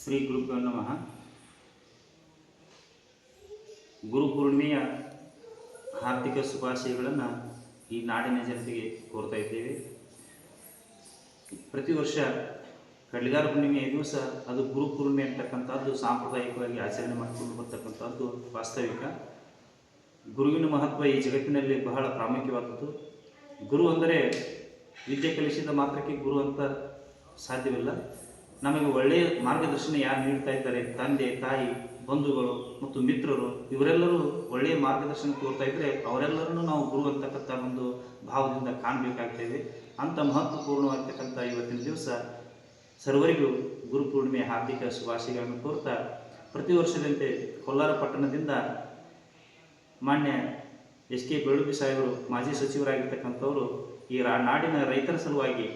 ಶ್ರೀ ಗುರುಭ್ಯೋ ನಮಃ. ಗುರುಪೂರ್ಣಿಮೆಯ ಹಾರ್ದಿಕ ಶುಭಾಶಯಗಳನ್ನು ಈ ನಾಡಿನ ಜನತೆಗೆ ಕೋರ್ತಾ ಇದ್ದೇವೆ. ಪ್ರತಿ ವರ್ಷ ಕಡ್ಲಿಗಾರ ಹುಣ್ಣಿಮೆಯ ದಿವಸ ಅದು ಗುರುಪೂರ್ಣಿಮೆ ಅಂತಕ್ಕಂಥದ್ದು ಸಾಂಪ್ರದಾಯಿಕವಾಗಿ ಆಚರಣೆ ಮಾಡಿಕೊಂಡು ಬರ್ತಕ್ಕಂಥದ್ದು ವಾಸ್ತವಿಕ. ಗುರುವಿನ ಮಹತ್ವ ಈ ಜಗತ್ತಿನಲ್ಲಿ ಬಹಳ ಪ್ರಾಮುಖ್ಯವಾದದ್ದು. ಗುರು ಅಂದರೆ ವಿದ್ಯೆ ಕಲಿಸಿದ ಮಾತ್ರಕ್ಕೆ ಗುರು ಅಂತ ಸಾಧ್ಯವಿಲ್ಲ. ನಮಗೆ ಒಳ್ಳೆಯ ಮಾರ್ಗದರ್ಶನ ಯಾರು ನೀಡ್ತಾ ಇದ್ದಾರೆ, ತಂದೆ ತಾಯಿ ಬಂಧುಗಳು ಮತ್ತು ಮಿತ್ರರು, ಇವರೆಲ್ಲರೂ ಒಳ್ಳೆಯ ಮಾರ್ಗದರ್ಶನ ತೋರ್ತಾ ಇದ್ದರೆ ಅವರೆಲ್ಲರನ್ನೂ ನಾವು ಗುರು ಅಂತಕ್ಕಂಥ ಒಂದು ಭಾವದಿಂದ ಕಾಣಬೇಕಾಗ್ತೇವೆ. ಅಂಥ ಮಹತ್ವಪೂರ್ಣವಾಗಿರ್ತಕ್ಕಂಥ ಇವತ್ತಿನ ದಿವಸ ಸರ್ವರಿಗೂ ಗುರುಪೂರ್ಣಿಮೆಯ ಹಾರ್ದಿಕ ಶುಭಾಶಯಗಳನ್ನು ಕೋರ್ತಾ, ಪ್ರತಿ ವರ್ಷದಂತೆ ಕೋಲಾರ ಪಟ್ಟಣದಿಂದ ಮಾನ್ಯ ಎಸ್.ಕೆ. ಬೆಳುಬಿ ಸಾಹೇಬರು ಮಾಜಿ ಸಚಿವರಾಗಿರ್ತಕ್ಕಂಥವರು ಈ ನಾಡಿನ ರೈತರ ಸಲುವಾಗಿ,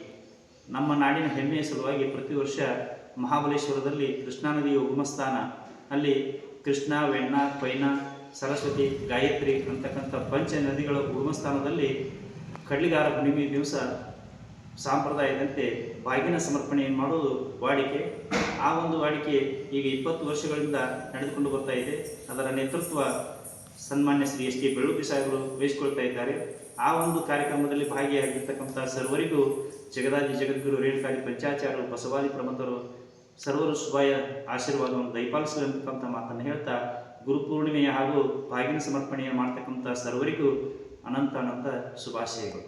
ನಮ್ಮ ನಾಡಿನ ಹೆಮ್ಮೆಯ ಸಲುವಾಗಿ ಪ್ರತಿ ವರ್ಷ ಮಹಾಬಲೇಶ್ವರದಲ್ಲಿ ಕೃಷ್ಣಾ ನದಿಯ ಉಗಮಸ್ಥಾನ, ಅಲ್ಲಿ ಕೃಷ್ಣ, ವೆಣ್ಣ, ಕೊಯ್ನಾ, ಸರಸ್ವತಿ, ಗಾಯತ್ರಿ ಅಂತಕ್ಕಂಥ ಪಂಚ ನದಿಗಳ ಉಗಮಸ್ಥಾನದಲ್ಲಿ ಕಡ್ಲಿಗಾರ ಹುಣ್ಣಿಮೆ ದಿವಸ ಸಾಂಪ್ರದಾಯದಂತೆ ಬಾಗಿನ ಸಮರ್ಪಣೆಯನ್ನು ಮಾಡೋದು ವಾಡಿಕೆ. ಆ ಒಂದು ವಾಡಿಕೆ ಈಗ 20 ವರ್ಷಗಳಿಂದ ನಡೆದುಕೊಂಡು ಬರ್ತಾ ಇದೆ. ಅದರ ನೇತೃತ್ವ ಸನ್ಮಾನ್ಯ ಶ್ರೀ ಎಸ್.ಕೆ. ಬೆಳುಬಿ ಸಾಹೇಬರು ವಹಿಸಿಕೊಳ್ತಾ ಇದ್ದಾರೆ. ಆ ಒಂದು ಕಾರ್ಯಕ್ರಮದಲ್ಲಿ ಭಾಗಿಯಾಗಿರ್ತಕ್ಕಂಥ ಸರ್ವರಿಗೂ ಜಗದಾದಿ ಜಗದ್ಗುರು ರೇಣುಕಾದಿ ಪಂಚಾಚಾರ್ಯರು, ಬಸವಾದಿ ಪ್ರಮಥರು ಸರ್ವರು ಶುಭಾಯ ಆಶೀರ್ವಾದವನ್ನು ದಯಪಾಲಿಸಲಿರ್ತಕ್ಕಂಥ ಮಾತನ್ನು ಹೇಳ್ತಾ, ಗುರುಪೂರ್ಣಿಮೆಯ ಹಾಗೂ ಬಾಗಿನ ಸಮರ್ಪಣೆಯನ್ನು ಮಾಡ್ತಕ್ಕಂಥ ಸರ್ವರಿಗೂ ಅನಂತ ಶುಭಾಶಯಗಳು.